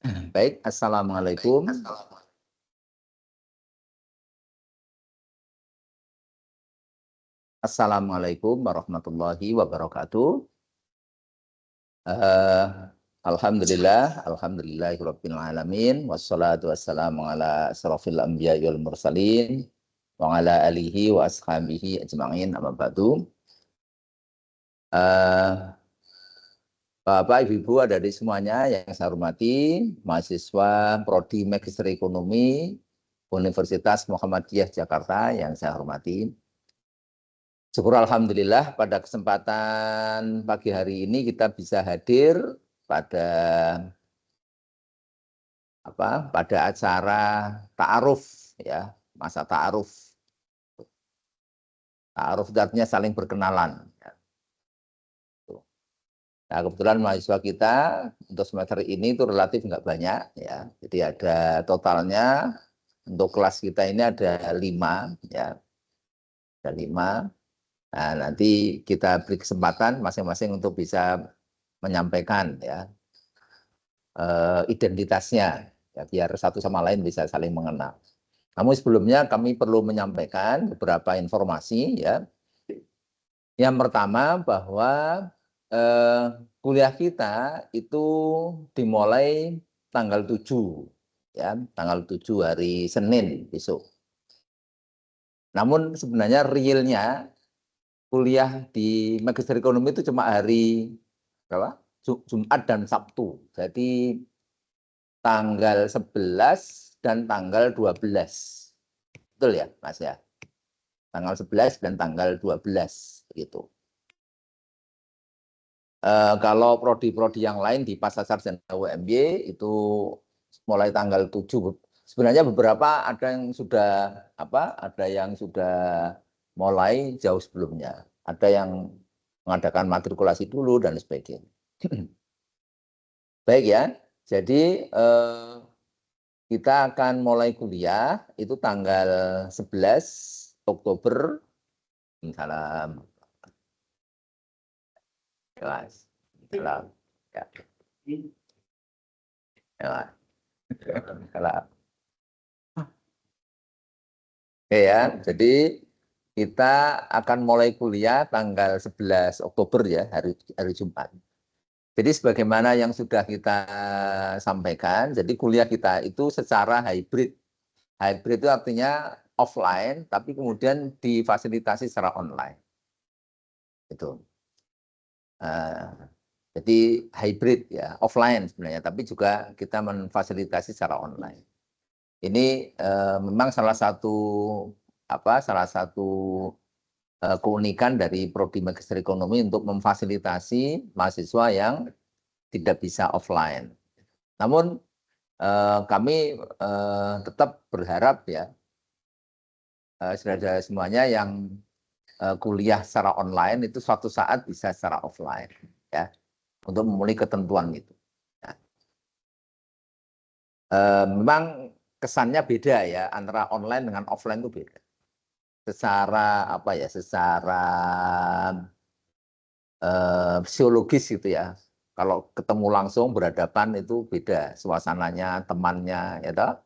Baik, Assalamualaikum. Assalamualaikum warahmatullahi wabarakatuh. Eh, Alhamdulillahirabbil alamin wassalatu wassalamu ala asrofil anbiya'i wal mursalin wa ala alihi wa ashabihi ajma'in amma ba'du. Eh, Bapak, Ibu, adik-adik semuanya yang saya hormati, mahasiswa Prodi Magister Ekonomi Universitas Muhammadiyah Jakarta yang saya hormati. Syukur Alhamdulillah pada kesempatan pagi hari ini kita bisa hadir pada pada acara ta'aruf ya, masa ta'aruf. Ta'aruf itu artinya saling berkenalan. Ya. Nah, kebetulan mahasiswa kita untuk semester ini itu relatif nggak banyak ya. Jadi ada totalnya untuk kelas kita ini ada 5 ya, ada 5. Nah, nanti kita beri kesempatan masing-masing untuk bisa menyampaikan ya identitasnya ya, biar satu sama lain bisa saling mengenal. Namun sebelumnya kami perlu menyampaikan beberapa informasi ya. Yang pertama bahwa kuliah kita itu dimulai tanggal 7 ya, tanggal 7 hari Senin besok. Namun sebenarnya realnya kuliah di Magister Ekonomi itu cuma hari berapa? Jumat dan Sabtu. Jadi tanggal 11 dan tanggal 12. Betul ya, Mas ya? Tanggal 11 dan tanggal 12 gitu. Kalau prodi-prodi yang lain di Pasar dan UMY itu mulai tanggal 7. Sebenarnya beberapa ada yang sudah ada yang sudah mulai jauh sebelumnya. Ada yang mengadakan matrikulasi dulu dan sebagainya. Baik ya. Jadi kita akan mulai kuliah itu tanggal 11 Oktober. Salam. Jelas. Salam. Ya. Ya. Salam. Oke ya. Jadi kita akan mulai kuliah tanggal 11 Oktober ya, hari Jumat. Jadi sebagaimana yang sudah kita sampaikan, jadi kuliah kita itu secara hybrid. Hybrid itu artinya offline, tapi kemudian difasilitasi secara online. Itu. Jadi hybrid ya, offline sebenarnya, tapi juga kita memfasilitasi secara online. Ini memang salah satu keunikan dari Prodi Magister Ekonomi untuk memfasilitasi mahasiswa yang tidak bisa offline. Namun kami tetap berharap ya saudara-saudara semuanya yang kuliah secara online itu suatu saat bisa secara offline ya untuk memenuhi ketentuan itu. Nah, memang kesannya beda ya antara online dengan offline itu beda. Secara psikologis gitu ya. Kalau ketemu langsung berhadapan itu beda suasananya, temannya, ya toh.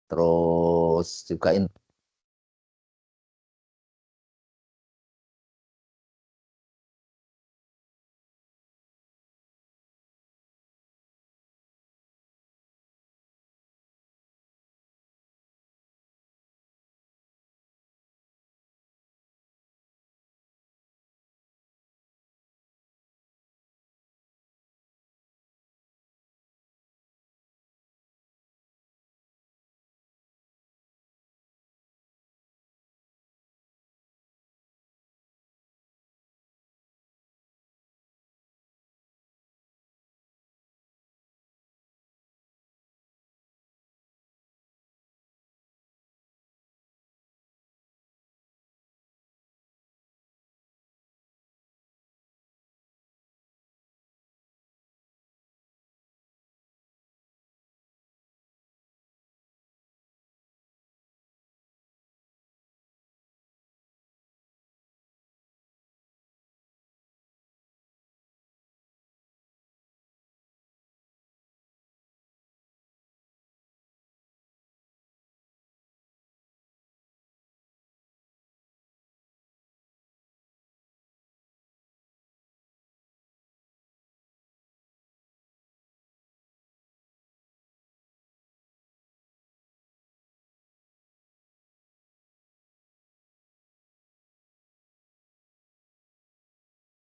Terus juga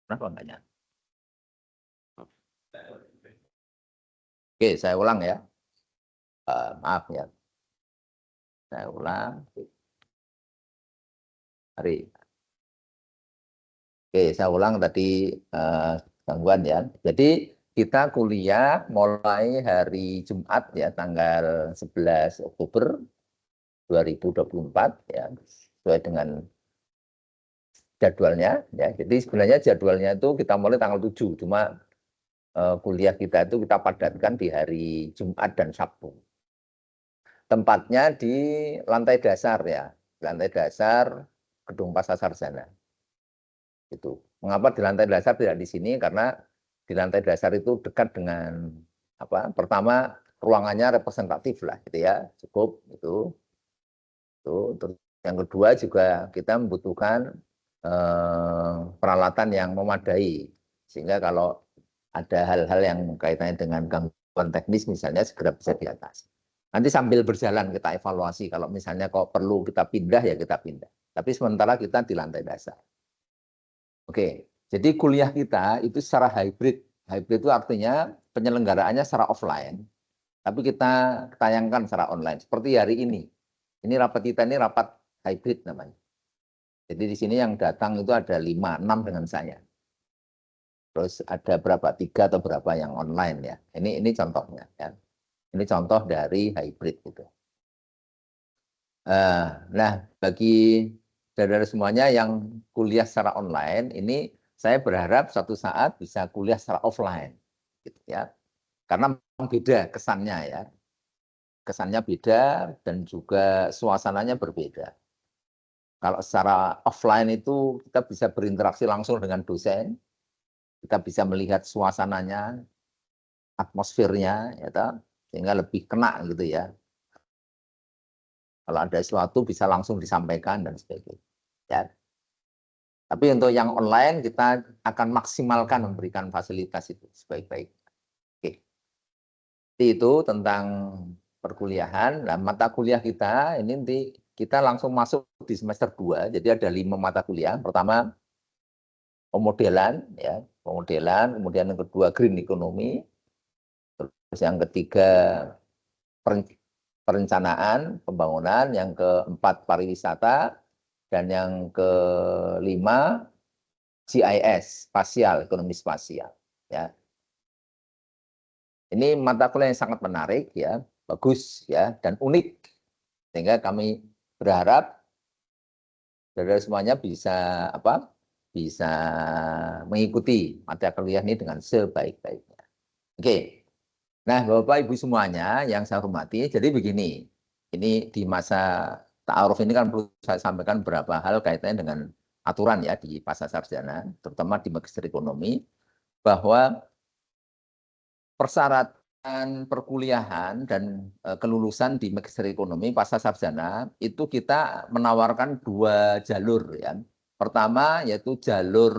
Kenapa enggak nyala? Oke, saya ulang ya. Maaf ya. Saya ulang. Mari. Oke, saya ulang tadi gangguan ya. Jadi kita kuliah mulai hari Jumat ya, tanggal 11 Oktober 2024 ya, sesuai dengan jadwalnya ya. Jadi sebenarnya jadwalnya itu kita mulai tanggal 7, cuma kuliah kita itu kita padatkan di hari Jumat dan Sabtu. Tempatnya di lantai dasar ya, lantai dasar Gedung Pasar Sarjana. Itu. Mengapa di lantai dasar tidak di sini? Karena di lantai dasar itu dekat dengan apa? Pertama ruangannya representatif lah, gitu ya, cukup itu. Terus yang kedua juga kita membutuhkan peralatan yang memadai, sehingga kalau ada hal-hal yang kaitannya dengan gangguan teknis misalnya segera bisa diatasi. Nanti sambil berjalan kita evaluasi, kalau misalnya kok perlu kita pindah ya kita pindah. Tapi sementara kita di lantai dasar. Oke, jadi kuliah kita itu secara hybrid. Hybrid itu artinya penyelenggaraannya secara offline, tapi kita tayangkan secara online. Seperti hari ini. Ini rapat kita ini rapat hybrid namanya. Jadi di sini yang datang itu ada 5, 6 dengan saya. Terus ada berapa, 3 atau berapa yang online ya. Ini contohnya ya. Ini contoh dari hybrid gitu. Nah, bagi saudara semuanya yang kuliah secara online, ini saya berharap suatu saat bisa kuliah secara offline, gitu ya. Karena memang beda kesannya ya, kesannya beda dan juga suasananya berbeda. Kalau secara offline itu kita bisa berinteraksi langsung dengan dosen, kita bisa melihat suasananya, atmosfernya, ya, sehingga lebih kena gitu ya. Kalau ada sesuatu bisa langsung disampaikan dan sebagainya. Ya. Tapi untuk yang online kita akan maksimalkan memberikan fasilitas itu sebaik-baiknya. Oke. Itu tentang perkuliahan. Nah, mata kuliah kita ini nanti kita langsung masuk di semester 2. Jadi ada 5 mata kuliah. Pertama pemodelan ya, pemodelan, kemudian yang kedua green economy, terus yang ketiga perencanaan pembangunan, yang keempat pariwisata, dan yang kelima GIS, spasial, ekonomi spasial. Ya. Ini mata kuliah yang sangat menarik, ya, bagus, ya, dan unik. Sehingga kami berharap saudara semuanya bisa apa? Bisa mengikuti mata kuliah ini dengan sebaik-baiknya. Oke. Nah, Bapak Ibu semuanya yang saya hormati, jadi begini. Ini di masa ta'aruf ini kan perlu saya sampaikan beberapa hal kaitannya dengan aturan ya di pasar sarjana, terutama di magister ekonomi, bahwa persyaratan perkuliahan dan kelulusan di magister ekonomi pasar sarjana itu kita menawarkan 2 jalur ya. Pertama yaitu jalur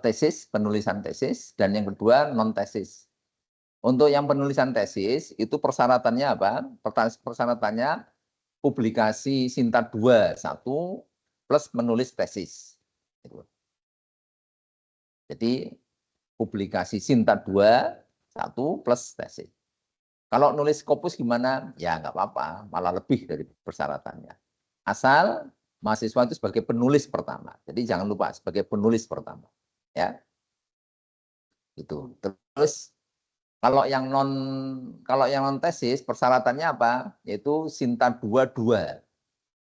tesis, penulisan tesis, dan yang kedua non tesis. Untuk yang penulisan tesis itu persyaratannya apa? Persyaratannya publikasi Sinta 2 1 plus menulis tesis. Jadi publikasi Sinta 2 1 plus tesis. Kalau nulis Scopus gimana? Ya nggak apa-apa, malah lebih dari persyaratannya. Asal mahasiswa itu sebagai penulis pertama. Jadi jangan lupa sebagai penulis pertama. Ya. Itu. Terus kalau yang non tesis persyaratannya apa? Yaitu Sinta 22.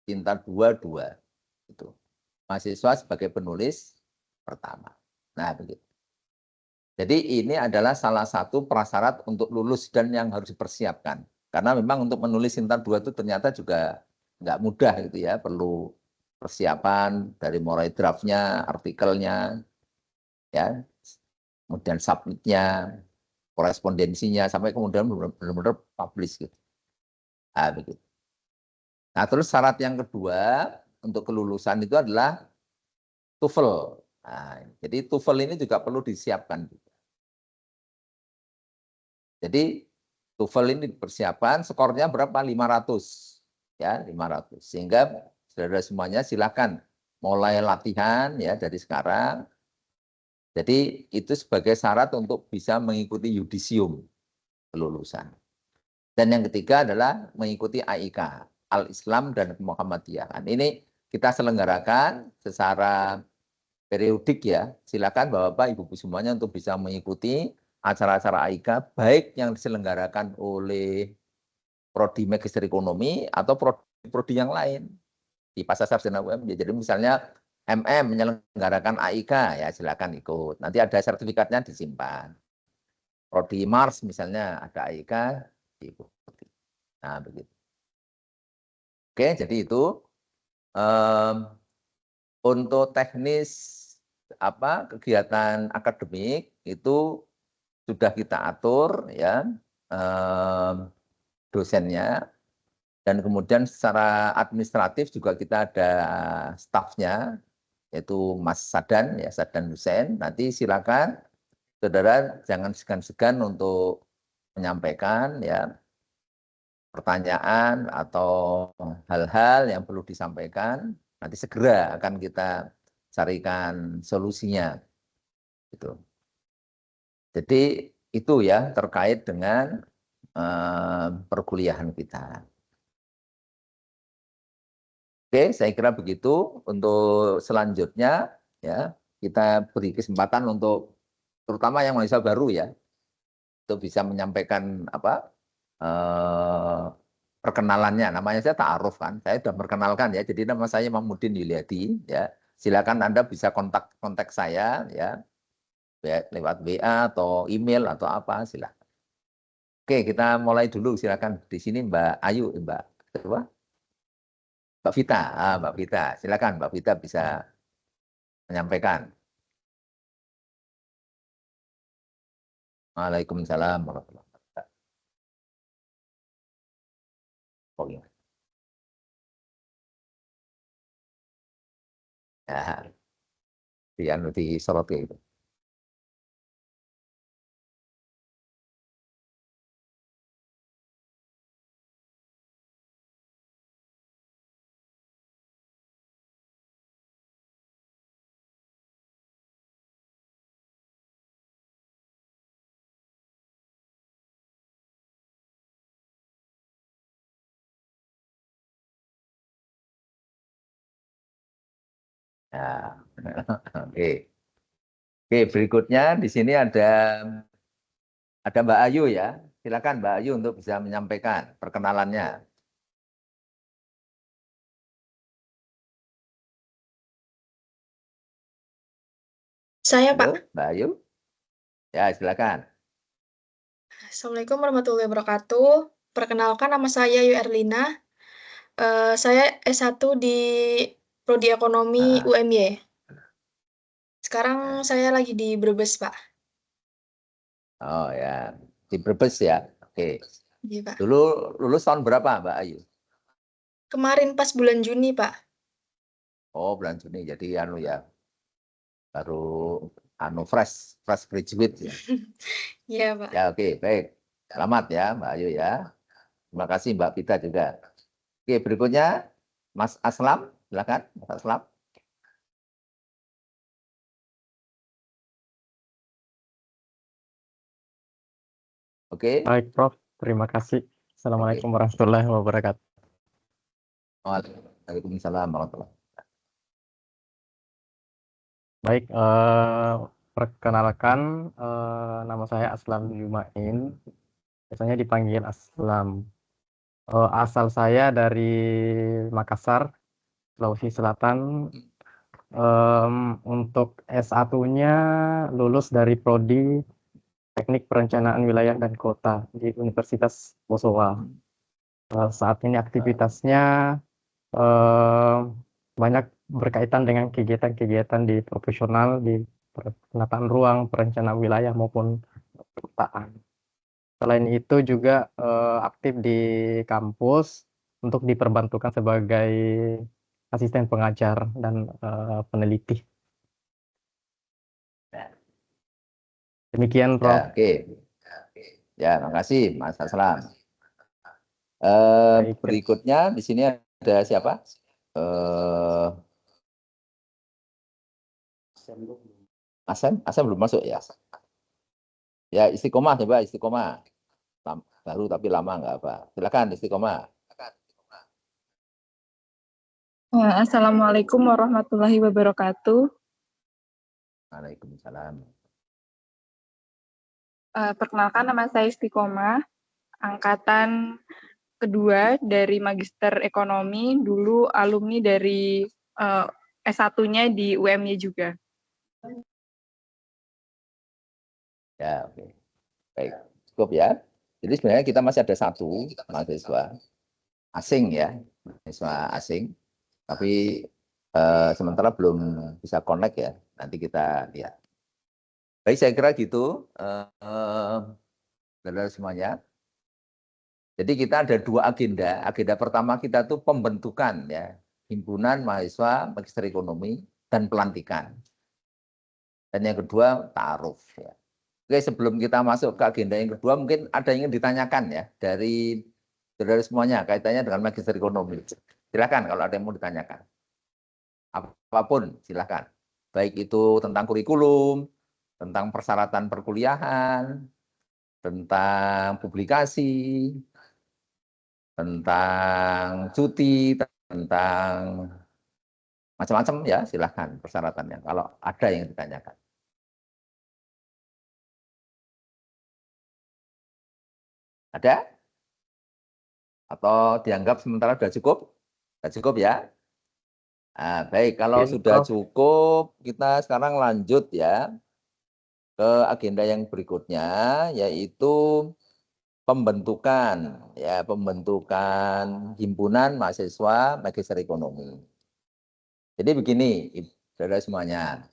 Sinta 22 itu. Mahasiswa sebagai penulis pertama. Nah, begitu. Jadi ini adalah salah satu prasyarat untuk lulus dan yang harus dipersiapkan. Karena memang untuk menulis Sinta 2 itu ternyata juga nggak mudah gitu ya, perlu persiapan dari mulai draftnya, artikelnya, ya, kemudian submitnya, korespondensinya, sampai kemudian benar-benar publish gitu. Nah, begitu. Nah, terus syarat yang kedua untuk kelulusan itu adalah TOEFL. Nah, jadi TOEFL ini juga perlu disiapkan. Jadi TOEFL ini dipersiapkan, skornya berapa? 500. Ya, 500. Sehingga saudara semuanya silakan mulai latihan ya dari sekarang. Jadi itu sebagai syarat untuk bisa mengikuti yudisium kelulusan. Dan yang ketiga adalah mengikuti AIK, Al-Islam dan Muhammadiyah. Ini kita selenggarakan secara periodik ya. Silakan Bapak Ibu semuanya untuk bisa mengikuti acara-acara AIK baik yang diselenggarakan oleh prodi Magister Ekonomi atau prodi yang lain di Pasar Sarjana UMY. Jadi misalnya menyelenggarakan AIK ya silakan ikut. Nanti ada sertifikatnya disimpan. Prodi Mars misalnya ada AIK diikuti. Nah begitu. Oke, jadi itu untuk teknis kegiatan akademik itu sudah kita atur ya dosennya, dan kemudian secara administratif juga kita ada stafnya yaitu Mas Sadan ya, Sadan Hussein. Nanti silakan saudara jangan segan-segan untuk menyampaikan ya pertanyaan atau hal-hal yang perlu disampaikan, nanti segera akan kita carikan solusinya. Gitu. Jadi itu ya terkait dengan perkuliahan kita. Oke, saya kira begitu. Untuk selanjutnya ya kita beri kesempatan untuk terutama yang mahasiswa baru ya, untuk bisa menyampaikan perkenalannya. Namanya saya ta'aruf kan, saya sudah memperkenalkan ya. Jadi nama saya Mahmudin Yuliadi ya. Silakan Anda bisa kontak saya ya lewat WA atau email atau apa silakan. Oke, kita mulai dulu silakan di sini Mbak Ayu, Mbak Vita. Mbak Vita, silakan Mbak Vita bisa menyampaikan. Waalaikumsalam warahmatullahi wabarakatuh. Oh, iya. Ya, di sorot itu. Ya. Oke. Oke, berikutnya di sini ada Mbak Ayu ya. Silakan Mbak Ayu untuk bisa menyampaikan perkenalannya. Saya, Pak. Halo, Mbak Ayu. Ya, silakan. Assalamualaikum warahmatullahi wabarakatuh. Perkenalkan, nama saya Yu Erlina. Saya S1 di Prodi Ekonomi UMY. Sekarang saya lagi di Brebes, Pak. Oh ya, di Brebes ya. Oke. Iya, Pak. Dulu lulus tahun berapa Mbak Ayu? Kemarin pas bulan Juni, Pak. Oh, bulan Juni. Jadi ya baru fresh graduate ya. Iya, Pak. Ya, oke, baik. Selamat ya Mbak Ayu ya. Terima kasih Mbak Pita juga. Oke, berikutnya Mas Aslam, silakan Mas Aslam. Oke. Baik, Prof. Terima kasih. Assalamualaikum warahmatullahi wabarakatuh. Waalaikumsalam warahmatullahi wabarakatuh. Baik, perkenalkan nama saya Aslam Jumain. Biasanya dipanggil Aslam. Asal saya dari Makassar, Sulawesi Selatan. Untuk S1-nya lulus dari Prodi Teknik Perencanaan Wilayah dan Kota di Universitas Bosowa. Saat ini aktivitasnya banyak berkaitan dengan kegiatan-kegiatan di profesional di penataan ruang, perencanaan wilayah maupun perkotaan. Selain itu juga aktif di kampus untuk diperbantukan sebagai asisten pengajar dan peneliti. Demikian, Prof. Ya, oke. Ya, makasih Mas Aslam. Berikutnya di sini ada siapa? Asem belum masuk ya? Ya istiqomah coba istiqomah. Baru tapi lama nggak apa. Silakan istiqomah. Assalamualaikum warahmatullahi wabarakatuh. Waalaikumsalam. Perkenalkan, nama saya Istiqomah, angkatan kedua dari Magister Ekonomi, dulu alumni dari S1-nya di UMY juga. Ya, oke. Baik, cukup ya. Jadi sebenarnya kita masih ada satu mahasiswa asing ya, mahasiswa asing, tapi sementara belum bisa connect ya. Nanti kita lihat. Baik, saya kira gitu, saudara semuanya. Jadi kita ada dua agenda. Agenda pertama kita tuh pembentukan ya, himpunan mahasiswa magister ekonomi dan pelantikan. Dan yang kedua ta'aruf ya. Oke, sebelum kita masuk ke agenda yang kedua, mungkin ada yang ingin ditanyakan ya dari saudara semuanya kaitannya dengan magister ekonomi. Silakan kalau ada yang mau ditanyakan. Apapun silakan. Baik itu tentang kurikulum, tentang persyaratan perkuliahan, tentang publikasi, tentang cuti, tentang macam-macam ya, silakan persyaratannya kalau ada yang ditanyakan. Ada? Atau dianggap sementara sudah cukup? Sudah cukup ya? Nah, baik, kalau sudah cukup, kita sekarang lanjut ya ke agenda yang berikutnya, yaitu pembentukan ya, pembentukan himpunan mahasiswa magister ekonomi. Jadi begini, saudara semuanya,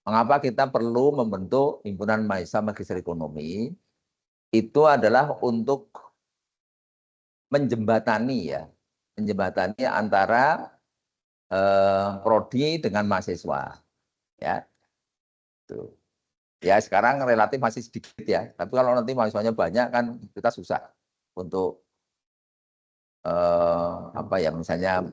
mengapa kita perlu membentuk himpunan mahasiswa magister ekonomi? Itu adalah untuk menjembatani ya, menjembatani antara prodi dengan mahasiswa ya. Tuh. Ya sekarang relatif masih sedikit ya, tapi kalau nanti mahasiswanya banyak kan kita susah untuk apa ya, misalnya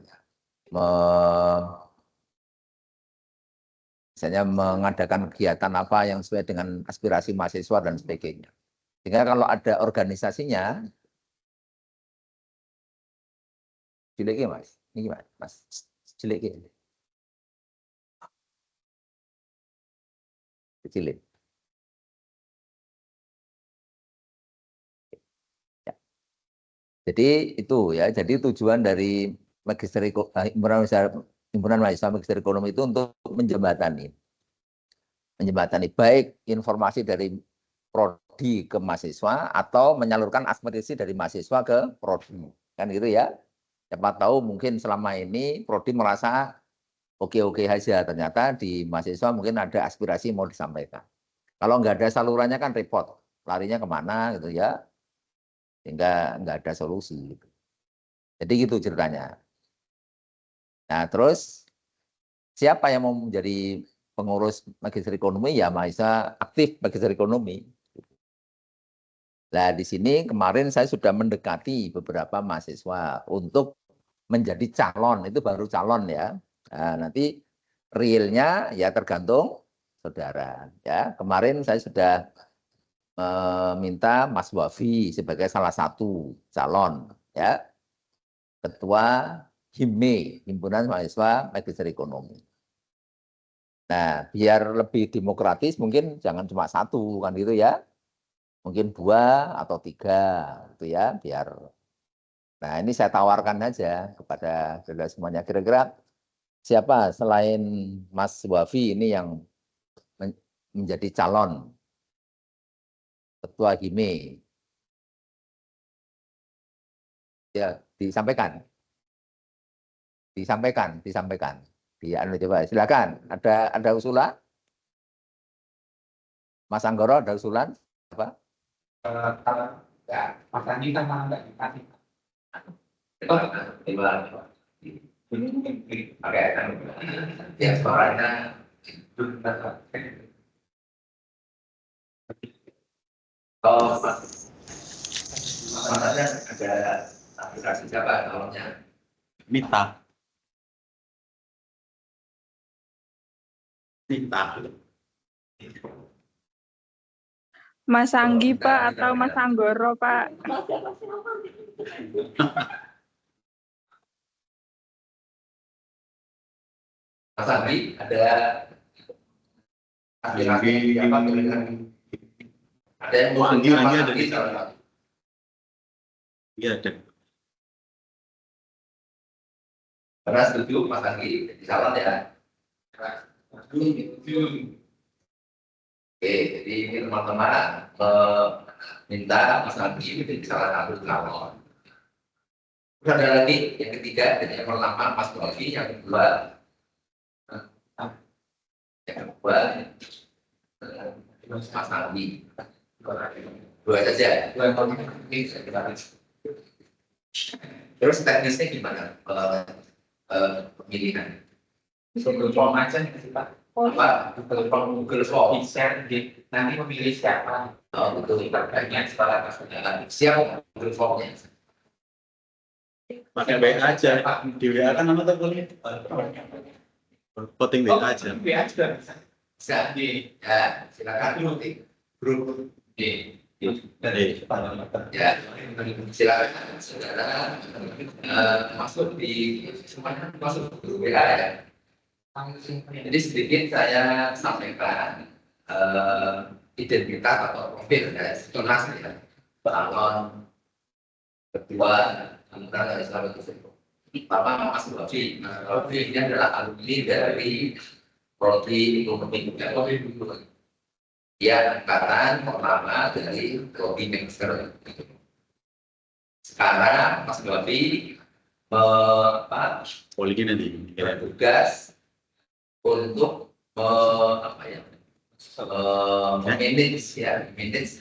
mengadakan kegiatan apa yang sesuai dengan aspirasi mahasiswa dan sebagainya. Sehingga kalau ada organisasinya, cilik mas, ini gimana mas, cilik kecilin. Ya. Jadi itu ya, jadi tujuan dari himpunan mahasiswa magister ekonomi itu untuk menjembatani baik informasi dari prodi ke mahasiswa atau menyalurkan aspirasi dari mahasiswa ke prodi, kan gitu ya. Siapa tahu mungkin selama ini prodi merasa oke-oke saja, ternyata di mahasiswa mungkin ada aspirasi mau disampaikan. Kalau nggak ada salurannya kan repot, larinya kemana gitu ya, sehingga nggak ada solusi. Gitu. Jadi gitu ceritanya. Nah terus siapa yang mau menjadi pengurus magister ekonomi? Ya mahasiswa aktif magister ekonomi. Nah di sini kemarin saya sudah mendekati beberapa mahasiswa untuk menjadi calon, itu baru calon ya. Nah, nanti realnya ya tergantung saudara ya. Kemarin saya sudah meminta Mas Wafi sebagai salah satu calon ya, ketua HIME, Himpunan Mahasiswa Magister Ekonomi. Nah, biar lebih demokratis mungkin jangan cuma satu kan gitu ya. Mungkin 2 atau 3 gitu ya, biar. Nah, ini saya tawarkan saja kepada saudara semuanya. Kira-kira siapa selain Mas Wafi ini yang menjadi calon ketua HIME? Ya, disampaikan. Disampaikan. Coba silakan. Ada usulan? Mas Anggoro ada usulan? Apa? Mas Andi kan mana enggak ya suaranya oh maksudnya ada aplikasi siapa namanya Mita Mas Anggi Pak atau Mas Anggoro Pak? Mas Andi, ada aspirasi apa pilihan? Ada yang mau Anggi ada di salah sana. satu. Iya, ada. Karena setuju Mas Andi, jadi salah ya. Oke, jadi ini teman-teman minta Mas Andi menjadi salah satu calon. Terus ada lagi yang ketiga, jadi yang pertama Mas Bovi, yang kedua Mas Andi. Dua saja. Terus teknisnya gimana pemilihan? Google Form aja nih Pak. Apa? Google Form. Bisa nanti memilih siapa? Oh, betul. Bagian setelah siap Google Formnya. Pakai WA aja. Di WA kan nama teleponnya. Voting WA aja. WA juga bisa. Bisa. Ya, silakan voting. Grup D. Ya, silakan saudara masuk di semuanya masuk grup WA ya. Jadi sedikit saya sampaikan identitas atau profil dari Tunas ya, calon ketua anggota dari Islam tersebut. Pertama Mas Bovi. Mas Bovi ini adalah alumni dari Prodi Ekonomi. Dia angkatan pertama dari Prodi Master. Sekarang Mas Bovi Polisi nanti. bertugas untuk manage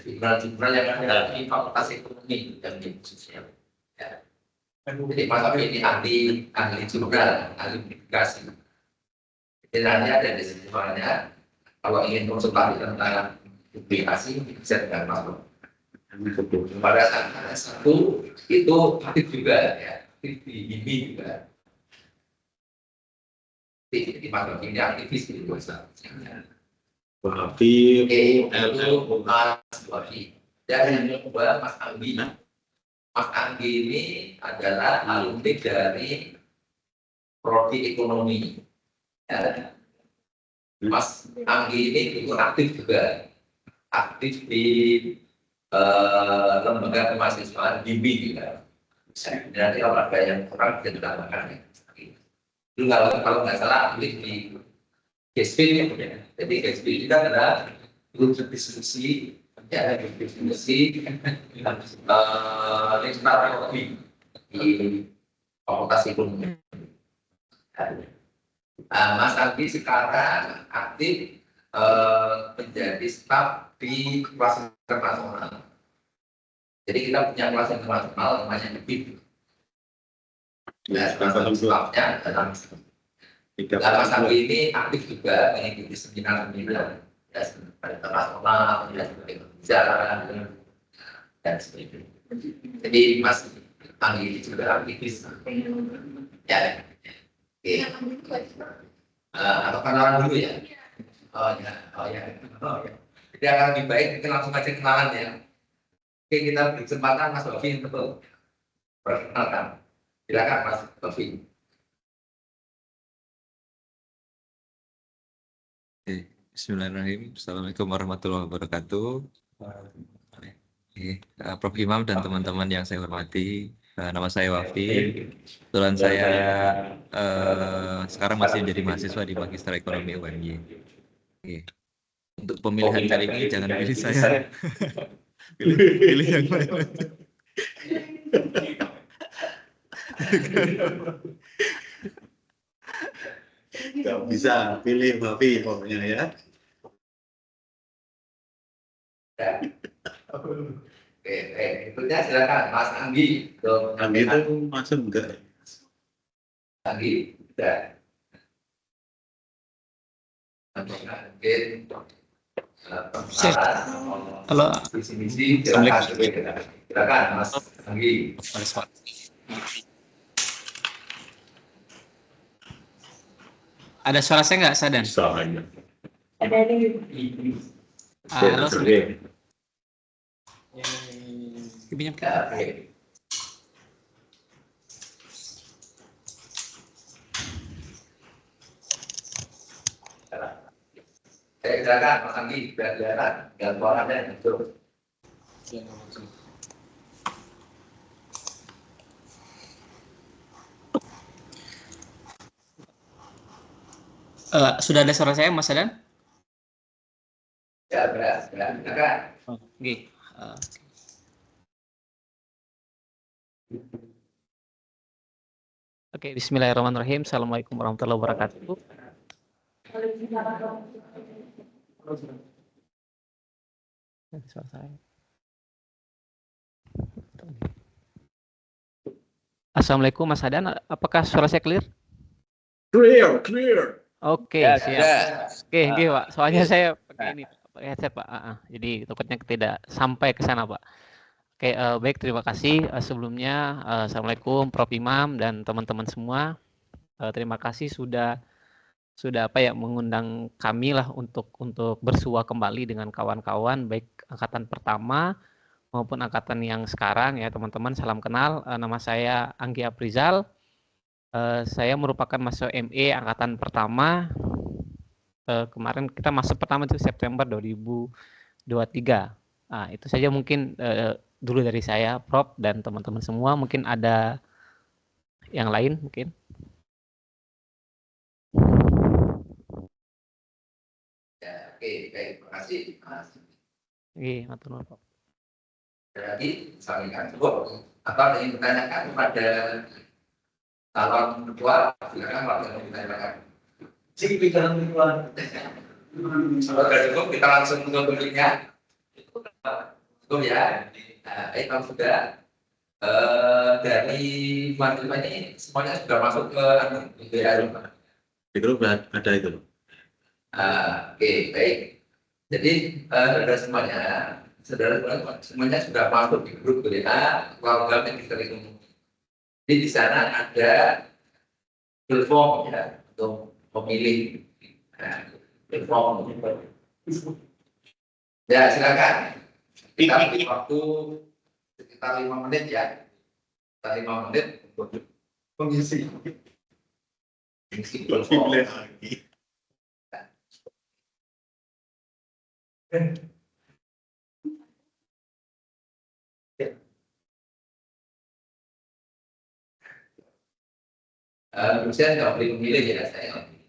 jurnal-jurnal yang ada di Fakultas Ekonomi dan khususnya. Ya. Jadi Mas Bovi ini ahli jurnal, ahli publikasi. Sebenarnya ada di semuanya. Kalau ingin konsultasi tentang publikasi bisa dengan Mas Bovi. Pada saat satu itu aktif juga ya, aktif di IMI juga. Di Mas Bovi ini aktivis di luar. Wafi, Itu Mas Bovi. Dan yang kedua Mas Anggi. Mas Anggi ini adalah alumni dari Prodi Ekonomi. Ya. Mas Anggi ini itu aktif juga, aktif di lembaga kemahasiswaan DIMI juga. Nanti kalau ada yang kurang bisa ditambahkan. Itu kalau nggak salah aktif di GSP ya. Jadi GSP itu kan adalah grup diskusi ya, diskusi lintas ekonomi di Fakultas Ekonomi. Mas Anggi sekarang aktif menjadi staf di kelas internasional. Jadi kita punya kelas internasional namanya BIP. Nah, stafnya adalah Mas Anggi ini aktif juga mengikuti seminar-seminar ya, internasional, ya, bicara dan sebagainya. Jadi Mas Anggi ini juga aktivis. Ya. Oke. Atau kenalan dulu ya. Oh ya. Jadi akan lebih baik kita langsung aja kenalan ya. Oke, kita beri kesempatan Mas Bovi untuk perkenalkan. Silakan Mas Bovi. Bismillahirrahmanirrahim. Assalamualaikum warahmatullahi wabarakatuh. Prof. Imam dan teman-teman yang saya hormati, nama saya Wafi. Kebetulan saya sekarang masih menjadi mahasiswa di Magister Ekonomi UMY. Untuk pemilihan kali ini jangan pilih saya, pilih yang lain. Nggak bisa pilih Wafi pokoknya ya. Oke, berikutnya silakan Mas Anggi. Anggi itu masuk enggak? Anggi, sudah. Mungkin Halo. visi-misi silakan Mas Anggi. Ada suara saya nggak, Sadan? Bisa aja. Halo, Oke. pinjam. Ya, oke. Saya silakan Mas Anggi, biar kelihatan, biar suaranya muncul. Sudah ada suara saya, Mas Adan? Ya, benar, silakan. Oke. Oke, bismillahirrahmanirrahim. Assalamualaikum warahmatullahi wabarakatuh. Suara saya. Assalamualaikum Mas Adan, apakah suara saya clear? Clear. Oke, Ya, siap. sudah. Oke, Pak. Soalnya saya pakai ini, pakai headset, Pak. Jadi takutnya tidak sampai ke sana, Pak. Oke, baik, terima kasih. Sebelumnya, Assalamualaikum Prof. Imam dan teman-teman semua. Terima kasih sudah mengundang kami lah untuk bersua kembali dengan kawan-kawan, baik angkatan pertama maupun angkatan yang sekarang ya teman-teman. Salam kenal, nama saya Anggi Aprizal. Saya merupakan mahasiswa ME angkatan pertama. Kemarin kita masuk pertama itu September 2023. Nah, itu saja mungkin dulu dari saya, Prof dan teman-teman semua. Mungkin ada yang lain mungkin. Ya, oke, baik, terima kasih, Mas. Oke, matur nuwun, Prof. Jadi, sampaikan cukup. Atau ada yang ditanyakan kepada calon ketua, silakan kalau yang ditanyakan. Kalau sudah cukup, kita langsung ke berikutnya. Cukup ya. Nah, kalau sudah dari mahasiswa ini semuanya sudah masuk ke BRU. Di grup ada itu. Oke, baik. Jadi saudara semuanya sudah masuk di grup WA keluarga Magister Ekonomi. Jadi di sana ada form ya untuk memilih. Form. Ya, silakan. Kita beri waktu sekitar 5 menit ya. Sekitar 5 menit untuk mengisi. Form. Saya nggak boleh memilih ya, saya nggak boleh.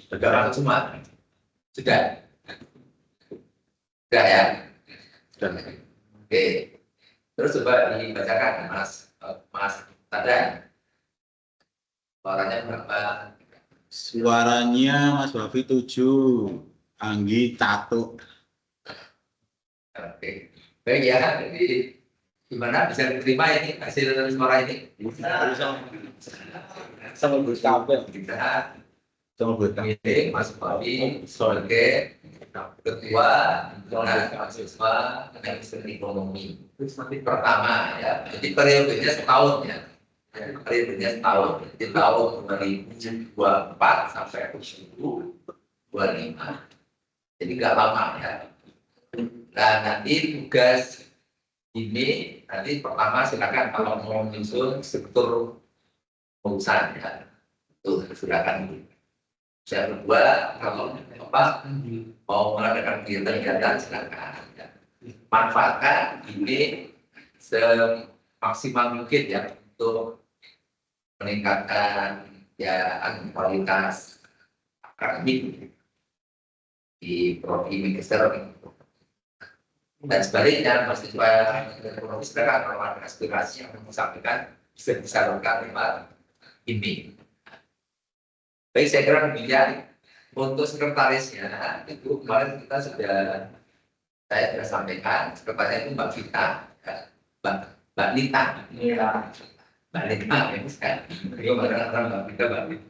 Sudah masuk semua? Sudah ya? Sudah. Oke. Terus coba dibacakan Mas Tadan. Suaranya berapa? Suaranya Mas Wafi 7, Anggi 1. Oke. Baik ya, jadi gimana bisa diterima ini hasil suara ini? Sama buat kabel. Kita Sama buat memilih Mas Wafi sebagai ketua mahasiswa Magister Ekonomi pertama ya. Jadi periodenya setahun ya. Periodenya setahun. Jadi tahun 2024 sampai 2025. Jadi nggak lama ya. Nah, nanti tugas ini nanti pertama silakan kalau mau menyusun struktur pengurusan ya. Tuh silakan. Yang kedua, kalau mau mengadakan kegiatan silakan. Ya. Manfaatkan ini semaksimal mungkin ya untuk meningkatkan ya kualitas akademik di prodi magister. Dan sebaliknya, mahasiswa ekonomi silakan kalau ada aspirasi yang mau sampaikan bisa disalurkan lewat ini. Baik, saya kira demikian. Untuk sekretarisnya itu kemarin kita saya sudah sampaikan sekretarisnya itu Mbak Vita, Mbak Lita, Mbak Lita yang sekarang. Beliau kadang-kadang Mbak Vita, Mbak Lita.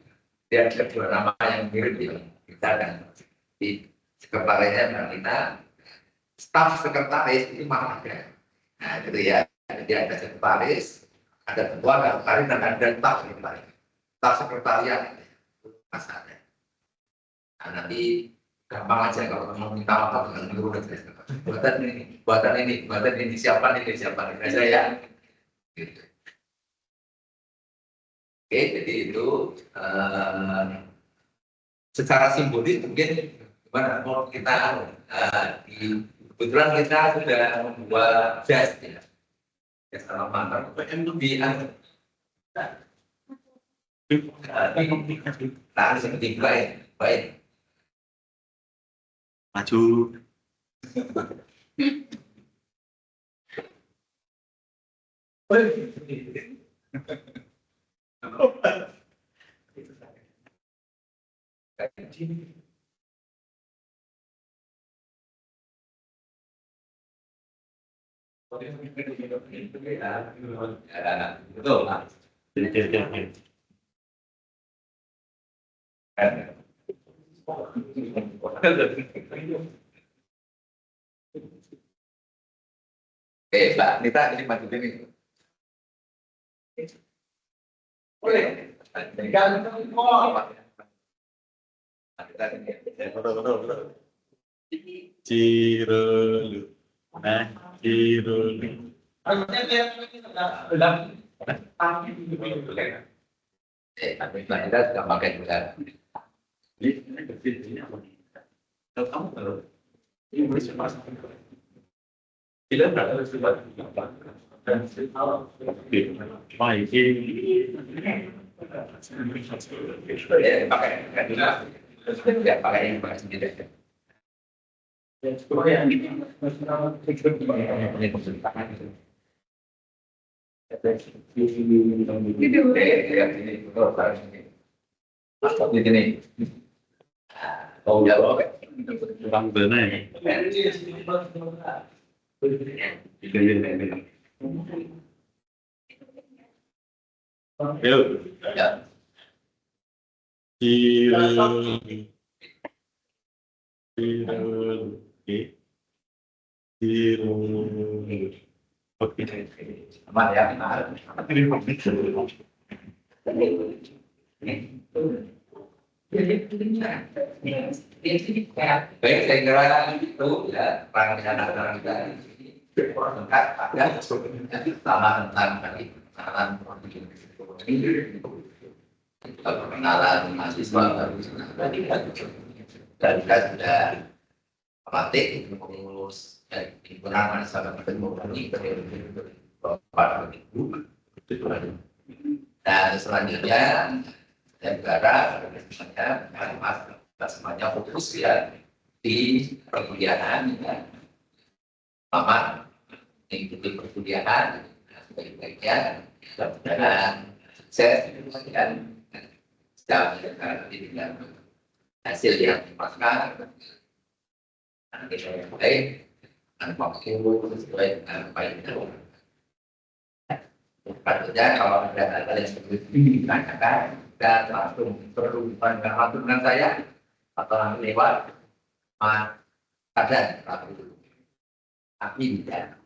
Dia ada dua nama yang mirip ya, Vita dan di sekretarisnya Mbak Lita. Staf sekretaris itu malah ada. Nah, gitu ya. Jadi ada sekretaris, ada ketua, ada sekretaris, dan ada staf sekretaris. staf sekretariat kasarnya. Nah, nanti gampang aja kalau mau minta apa dengan guru buatan ini siapa saya. Gitu. Oke, jadi itu secara simbolis mungkin gimana kalau kita kebetulan kita sudah membuat jas ya. Sama mantan lebih harus seperti baik. Maju. Betul. Oke, Mbak Nita, ini maju ini. Boleh. Cirelu. Nah, cirelu. Tapi Mbak Nita sudah pakai juga. Tidak berada di sebelah baik pakai yang pakai sendiri. Oh ya, oke. Bang benar. Ayo. Ya. Cirelu. Oke. Aman ya. Baik, saya kira itu ya rangkaian kita ada sama tentang perkenalan mahasiswa baru dan kita sudah melatih pengurus himpunan mahasiswa berkomunikasi dan selanjutnya saya berharap semuanya fokus ya di perkuliahan ya. Lama mengikuti perkuliahan sebaik-baiknya dan sukses dan dengan hasil yang dimaksudkan yang baik dan waktu sesuai dengan baik. Tentunya kalau ada hal-hal yang perlu ditanyakan dan langsung berhubungan dengan saya atau nanti lewat ada tapi tidak.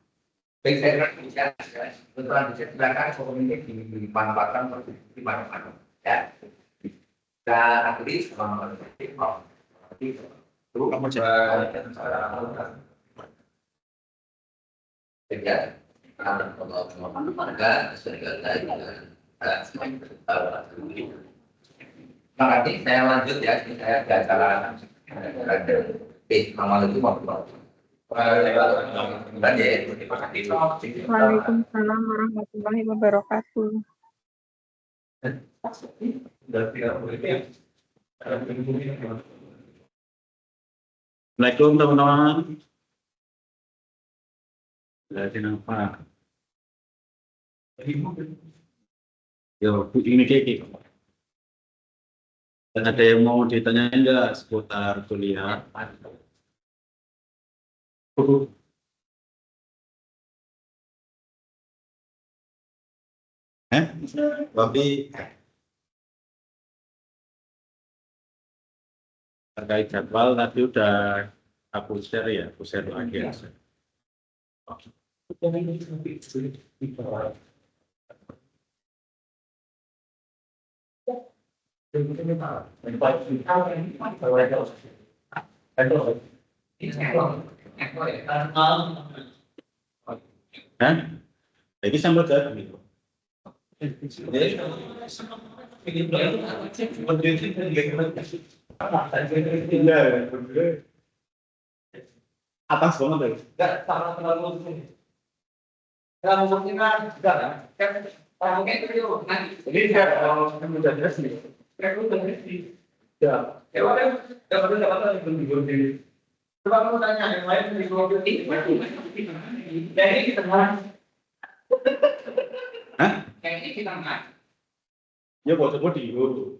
Baik, saya bisa kebetulan silakan komunikasi dimanfaatkan di mana-mana ya. Dan akhirnya selama itu kamu coba kalau warga sudah nanti saya lanjut ya, saya ada acara normal itu mau Waalaikumsalam warahmatullahi wabarakatuh. Assalamualaikum teman-teman. Belajar apa? Yo, ini keke. Dan ada yang mau ditanyain nggak seputar kuliah? Babi terkait jadwal tadi udah aku share ya, aku share lagi ya. Hah? Ini sambal garam itu. Atas banget ya buat semua di dulu.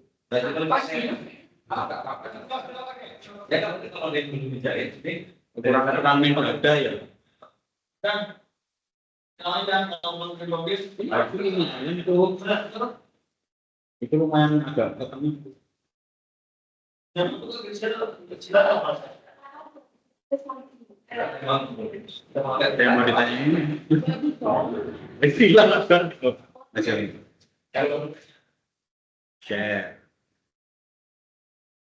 Ukuran memang ada ya. Itu lumayan agak ketemu. Yang mau ditanyain? Silakan. Share.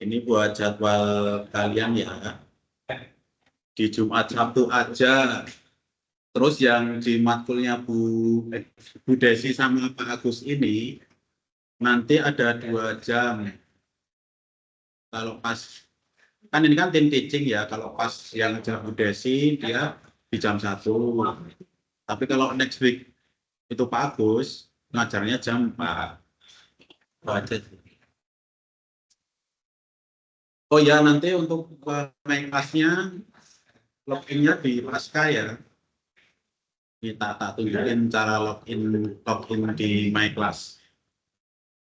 Ini buat jadwal kalian ya. Di Jumat Sabtu aja. Terus yang di matkulnya Bu Desi sama Pak Agus ini nanti ada 2 jam. Kalau pas kan ini kan tim teaching ya. Kalau pas yang ngajar Bu Desi dia di jam 1. Tapi kalau next week itu Pak Agus ngajarnya jam 4. Baca. Oh ya, nanti untuk main kelasnya loginnya di Pasca ya. Kita tak tunjukin cara login di My Class.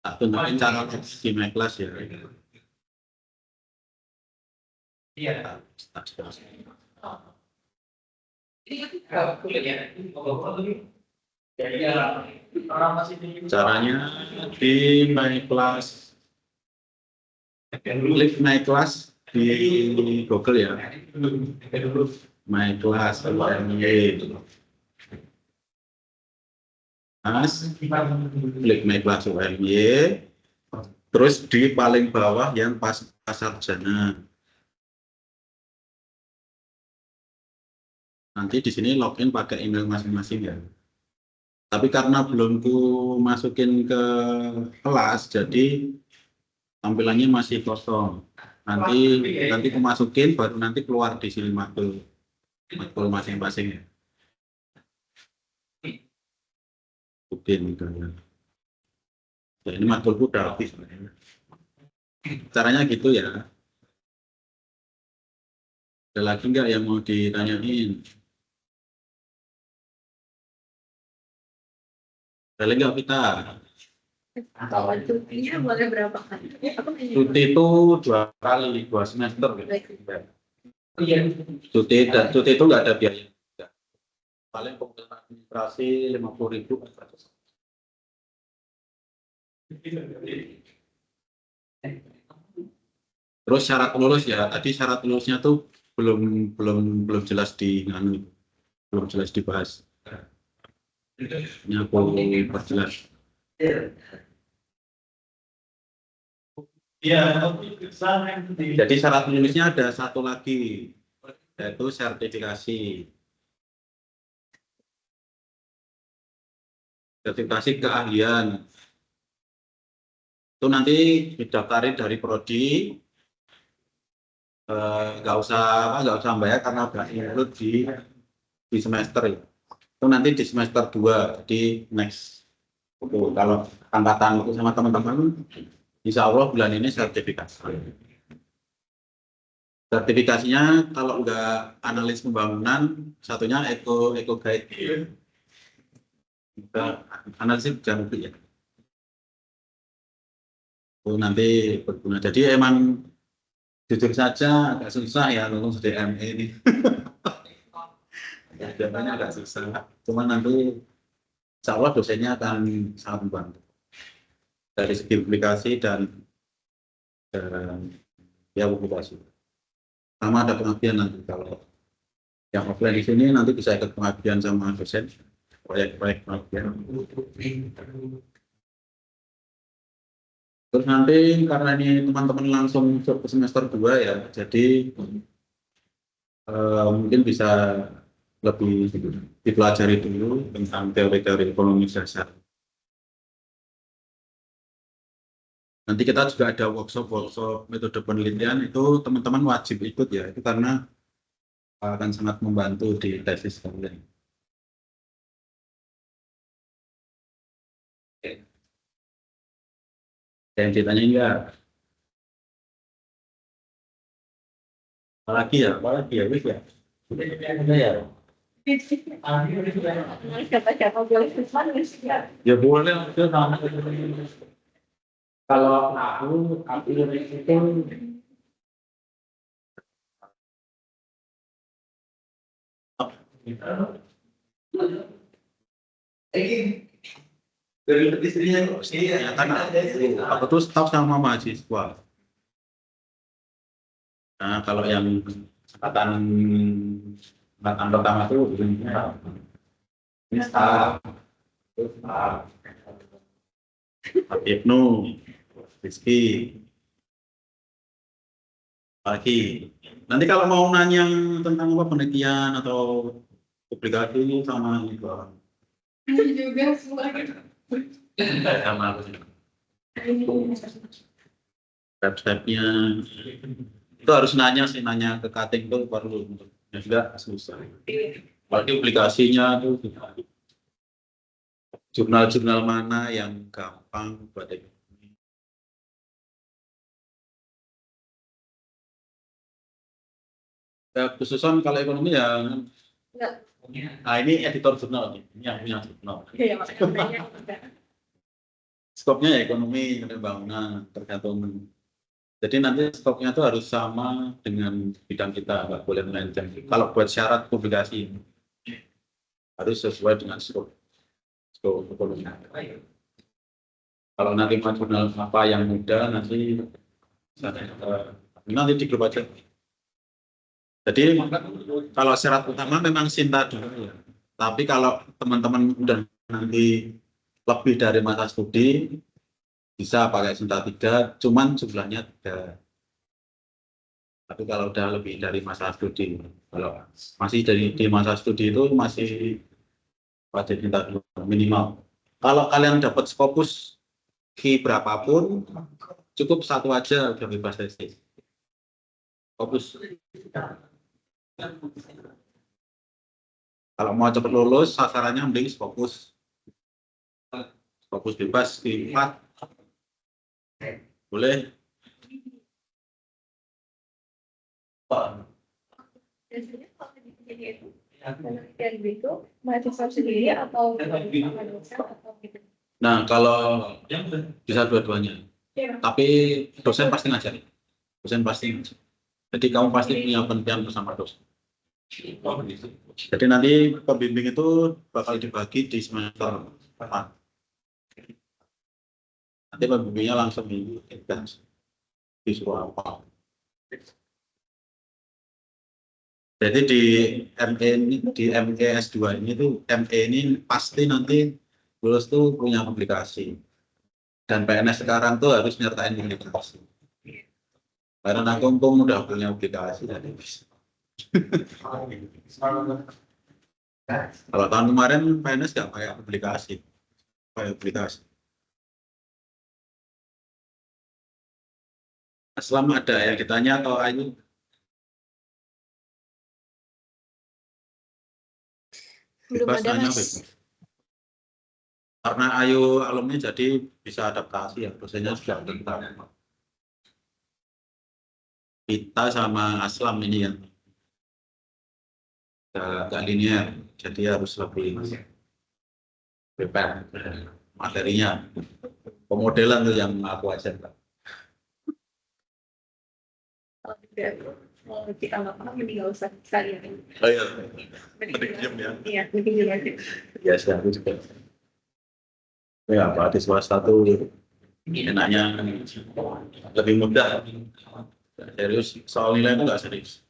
Tak tunjukin cara login di My Class ya. Iya. Caranya di My Class. Klik My Class di Google ya. My Class UMY. Klik My Class UMY. Terus di paling bawah yang sarjana. Nanti di sini login pakai email masing-masing ya. Tapi karena belum ku masukin ke kelas, jadi tampilannya masih kosong. Nanti ku masukin, baru nanti keluar di sini matkul masing-masing ya. Mungkin gitu ya. Ya, ini matkulku udah habis. Caranya gitu ya. Ada lagi nggak yang mau ditanyain? Ada lagi nggak kita? Kalau cutinya boleh berapa kali? Cuti itu 2 kali, 2 semester. Cuti itu nggak ada biaya. Paling pengurusan administrasi 50.000. Terus syarat lulus ya. Tadi syarat lulusnya tuh belum jelas belum jelas dibahas. Ini aku perjelas. Jadi syarat lulusnya ada 1 lagi, yaitu sertifikasi keahlian. Itu nanti didaftarin dari prodi. Nggak usah bayar karena udah include di semester ya. Itu nanti di semester 2, jadi next. Kalau angkatan itu sama teman-teman, insya Allah bulan ini sertifikasi. Sertifikasinya kalau nggak analis pembangunan, satunya eco guide. Kita analisis jangan lupa ya. Itu nanti berguna. Jadi emang jujur saja agak susah ya lulus DME ini. Jawabannya agak susah. Cuma nanti insya Allah dosennya akan sangat membantu dari segi publikasi dan ya publikasi. Sama ada pengabdian nanti kalau yang offline di sini nanti bisa ikut pengabdian sama dosen proyek-proyek pengabdian. Terus nanti karena ini teman-teman langsung ke semester 2 ya, jadi mungkin bisa lebih dipelajari dulu tentang teori-teori ekonomi dasar. Nanti kita juga ada workshop metode penelitian, itu teman-teman wajib ikut ya, itu karena akan sangat membantu di tesis kalian. Yang ditanya enggak? Apalagi ya, wis ya. Udah ya. Siapa-siapa boleh pesan nggak sih? Ya boleh, itu sama. Kalau aku itu ya kan aku tuh staff sama mahasiswa. Nah kalau yang angkatan pertama tuh ini staff, Ibnu, Rizky, lagi. Nanti kalau mau nanya tentang apa penelitian atau publikasi sama itu Juga semuanya. sama aku sih. Step-stepnya itu harus nanya ke cutting tuh perlu untuk juga susah. Apalagi publikasinya tuh jurnal-jurnal mana yang gampang buat ekonomi. Ya, khususan kalau ekonomi ya. Enggak. Nah ini editor jurnal nih, ini yang punya jurnal. Iya, makanya. Skopnya ya ekonomi pembangunan tergantung. Jadi nanti skopnya itu harus sama dengan bidang kita, nggak boleh melenceng. Kalau buat syarat publikasi harus sesuai dengan skop ekonomi. Kalau nanti mau jurnal apa yang mudah nanti di grup aja. Jadi kalau syarat utama memang Sinta dulu ya. Tapi kalau teman-teman udah nanti lebih dari masa studi bisa pakai Sinta 3, cuman jumlahnya 3. Tapi kalau udah lebih dari masa studi, kalau masih di masa studi itu masih wajib Sinta 2 minimal. Kalau kalian dapat Scopus key berapapun, cukup 1 aja udah bebas tesis. Scopus. Kalau mau cepat lulus, sasarannya mending Scopus bebas di 4. Boleh? Biasanya kalau di itu penelitian itu mahasiswa sendiri atau sama dosen atau gitu. Nah, kalau bisa dua-duanya. Tapi dosen pasti ngajar. Jadi kamu pasti punya penelitian bersama dosen. Jadi nanti pembimbing itu bakal dibagi di semester 4. Nanti pembimbingnya langsung disuruh apa. Jadi di ME S2 ini tuh ME ini pasti nanti lulus tuh punya publikasi. Dan PNS sekarang tuh harus nyertain publikasi. Karena Nakompong udah punya publikasi jadi bisa. Kalau tahun kemarin PNS nggak pakai publikasi. Selama ada yang ditanya atau Ayu? Belum Bebas ada, nanya, Mas. bebas. Karena Ayu alumni jadi bisa adaptasi ya, dosennya sudah tentang kita sama Aslam ini yang agak linear, jadi harus lebih prepare materinya. Pemodelan tuh yang aku ajarkan. Kalau kita nggak paham, mending nggak usah sekalian. Oh iya, Mending diam ya. Iya, mending diem aja. Ya sih, aku juga. Ya, Pak, di swasta tuh enaknya lebih mudah. Serius, soal nilai itu nggak serius.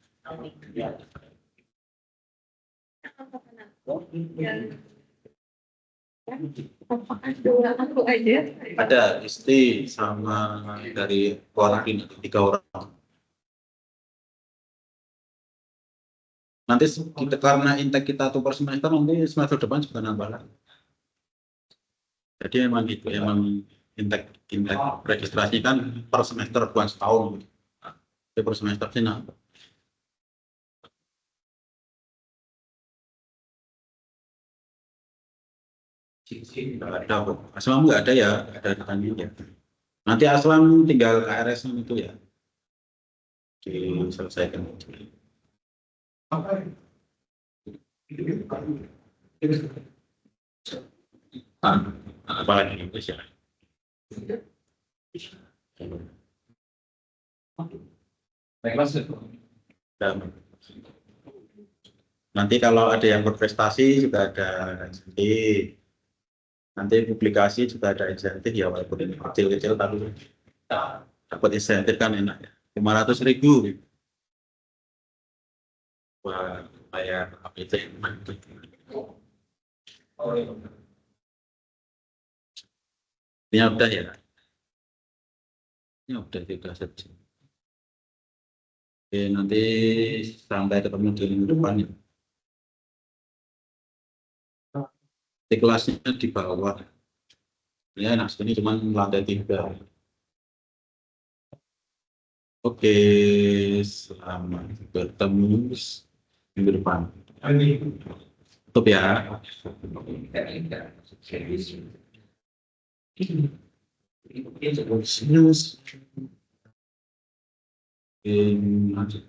Angkatan aku yang Apakah dua aku aja? Ada istri sama dari orang ini 3 orang. Nanti kita karena intake kita tuh per semester, nanti semester depan juga nambah lagi. Jadi emang gitu, emang intake registrasi kan per semester bukan setahun. Jadi per semester sih nambah. Nggak ada kok. Aslam nggak ada ya, ada rekannya ya. Nanti Aslam tinggal KRS itu ya, diselesaikan. Apalagi Indonesia. Baik, Mas. Nanti kalau ada yang berprestasi juga ada insentif. Nanti publikasi juga ada insentif ya, walaupun ini kecil-kecil tapi dapat insentif kan enak ya. 500.000 buat bayar APC. Ini udah ya. Ini udah saja. Oke, nanti sampai ketemu di minggu depan ya. Di kelasnya di bawah. Ya, nah sini cuma lantai 3. Oke, selamat bertemu minggu depan. Tutup ya. Oke, lanjut.